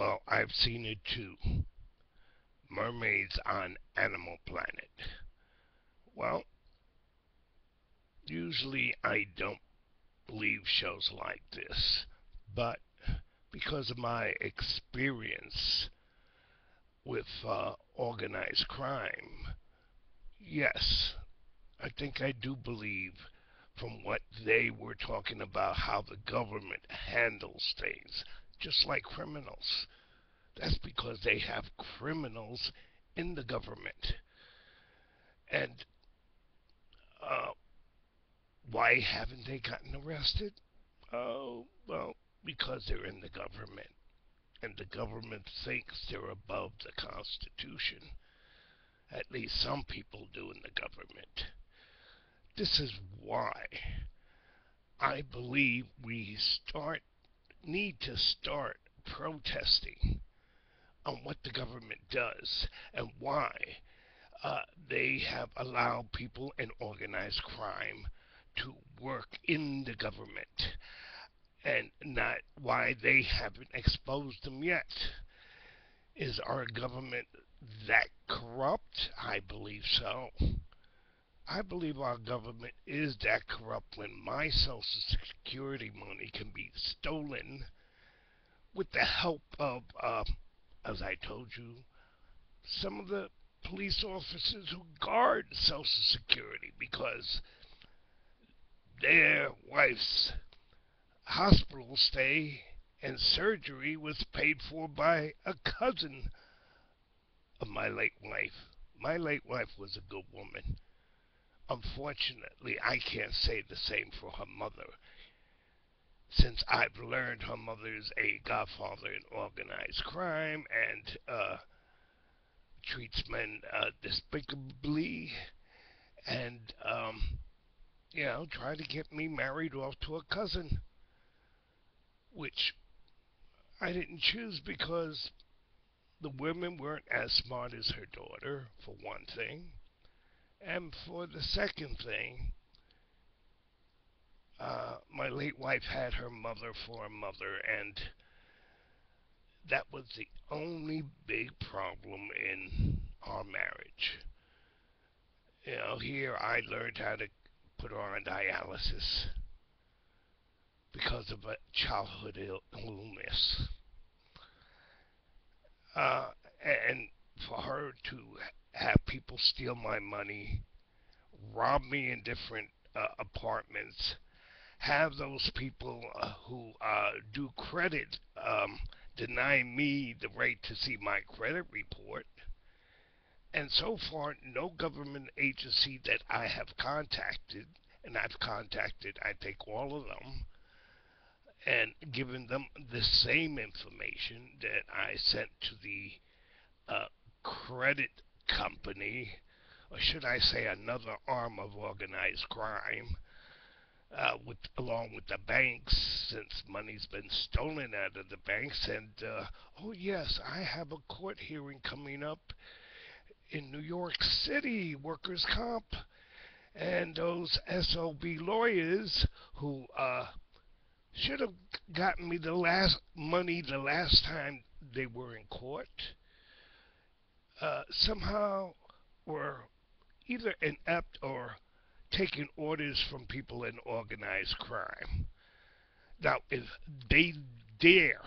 Well, I've seen it too. Mermaids on Animal Planet. Well, usually I don't believe shows like this, but because of my experience with organized crime, yes, I think I do believe from what they were talking about how the government handles things, just like criminals. That's because they have criminals in the government. And uh, why haven't they gotten arrested? Oh, well, because they're in the government. And the government thinks they're above the Constitution. At least some people do in the government. This is why I believe we need to start protesting on what the government does and why they have allowed people in organized crime to work in the government and not why they haven't exposed them yet. Is our government that corrupt? I believe so. I believe our government is that corrupt when my Social Security money can be stolen with the help of, as I told you, some of the police officers who guard Social Security because their wife's hospital stay and surgery was paid for by a cousin of my late wife. My late wife was a good woman. Unfortunately, I can't say the same for her mother, since I've learned her mother's a godfather in organized crime and treats men despicably, and tried to get me married off to a cousin, which I didn't choose because the women weren't as smart as her daughter, for one thing, and for the second thing, my late wife had her mother for a mother, and that was the only big problem in our marriage. Here I learned how to put her on dialysis because of a childhood illness. Uh, and for her to have people steal my money, rob me in different apartments, have those people who do credit deny me the right to see my credit report. And so far, no government agency that I have contacted, and I've contacted, I think, all of them, and given them the same information that I sent to the uh, credit company, or should I say another arm of organized crime, along with the banks, since money's been stolen out of the banks. And oh yes, I have a court hearing coming up in New York City, workers' comp, and those SOB lawyers who should have gotten me the last money the last time they were in court, somehow were either inept or taking orders from people in organized crime. Now, if they dare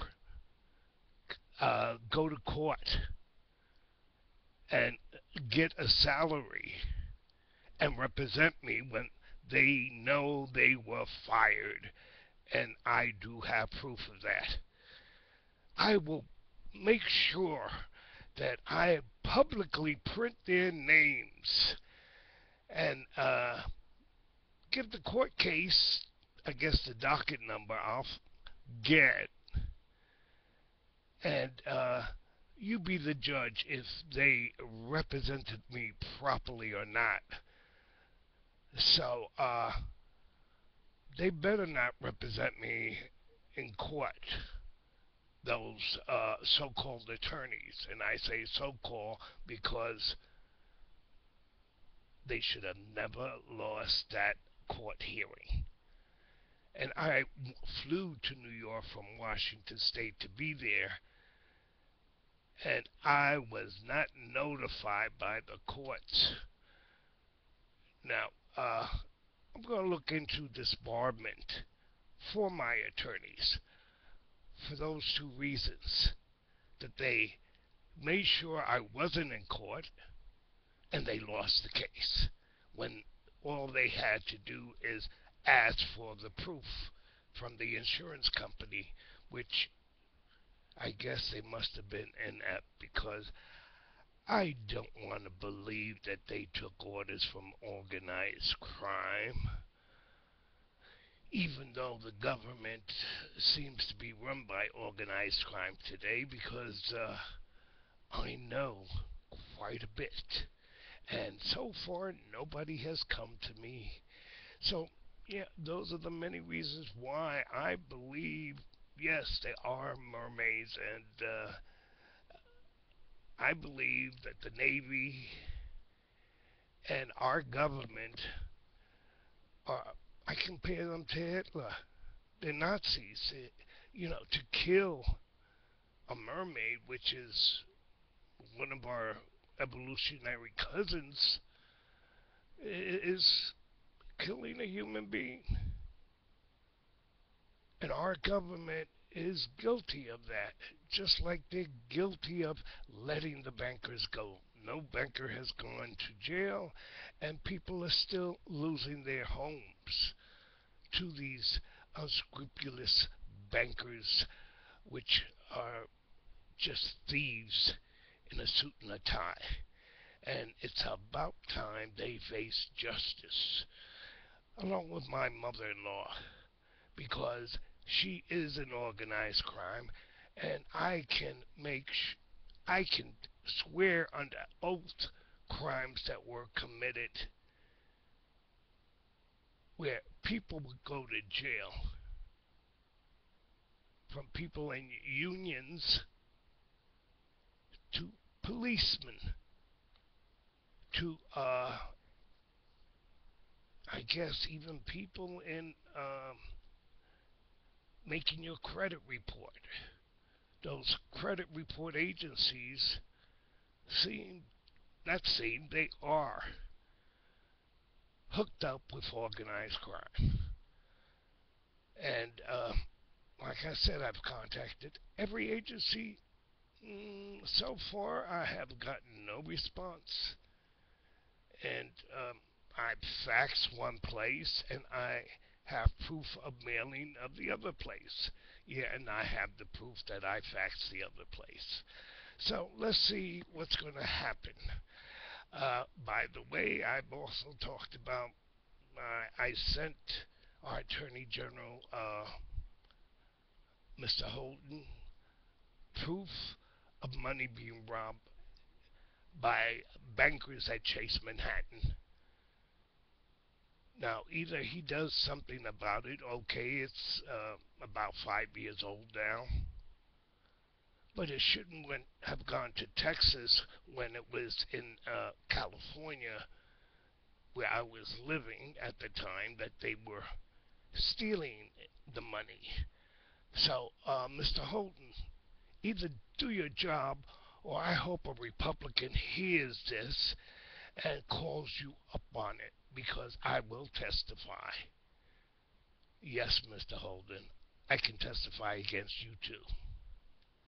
go to court and get a salary and represent me when they know they were fired, and I do have proof of that, I will make sure that I publicly print their names and give the court case, I guess the docket number I'll get, and you be the judge if they represented me properly or not. So they better not represent me in court, those so-called attorneys. And I say so-called because they should have never lost that court hearing. And I flew to New York from Washington State to be there and I was not notified by the courts. Now, I'm going to look into disbarment for my attorneys for those two reasons, that they made sure I wasn't in court and they lost the case when all they had to do is ask for the proof from the insurance company, which I guess they must have been inept, because I don't want to believe that they took orders from organized crime, even though the government seems to be run by organized crime today, because I know quite a bit. And so far, nobody has come to me. So, yeah, those are the many reasons why I believe, yes, they are mermaids, and I believe that the Navy and our government are, I compare them to Hitler. They're Nazis. To kill a mermaid, which is one of our evolutionary cousins, is killing a human being. And our government is guilty of that, just like they're guilty of letting the bankers go. No banker has gone to jail, and people are still losing their homes to these unscrupulous bankers, which are just thieves in a suit and a tie. And it's about time they face justice, along with my mother-in-law, because she is an organized crime, and I can swear under oath crimes that were committed where people would go to jail, from people in unions to policemen to I guess even people in making your credit report. Those credit report agencies seem, not seem, they are hooked up with organized crime. And like I said, I've contacted every agency. So far, I have gotten no response. And I faxed one place, and I have proof of mailing of the other place. Yeah, and I have the proof that I faxed the other place. So let's see what's going to happen. By the way, I've also talked about, I sent our Attorney General, Mr. Holden, proof of money being robbed by bankers at Chase Manhattan. Now, either he does something about it, okay, it's about 5 years old now, but it shouldn't have gone to Texas when it was in California, where I was living at the time, that they were stealing the money. So, Mr. Holden, either do your job, or I hope a Republican hears this and calls you up on it, because I will testify. Yes, Mr. Holden, I can testify against you too.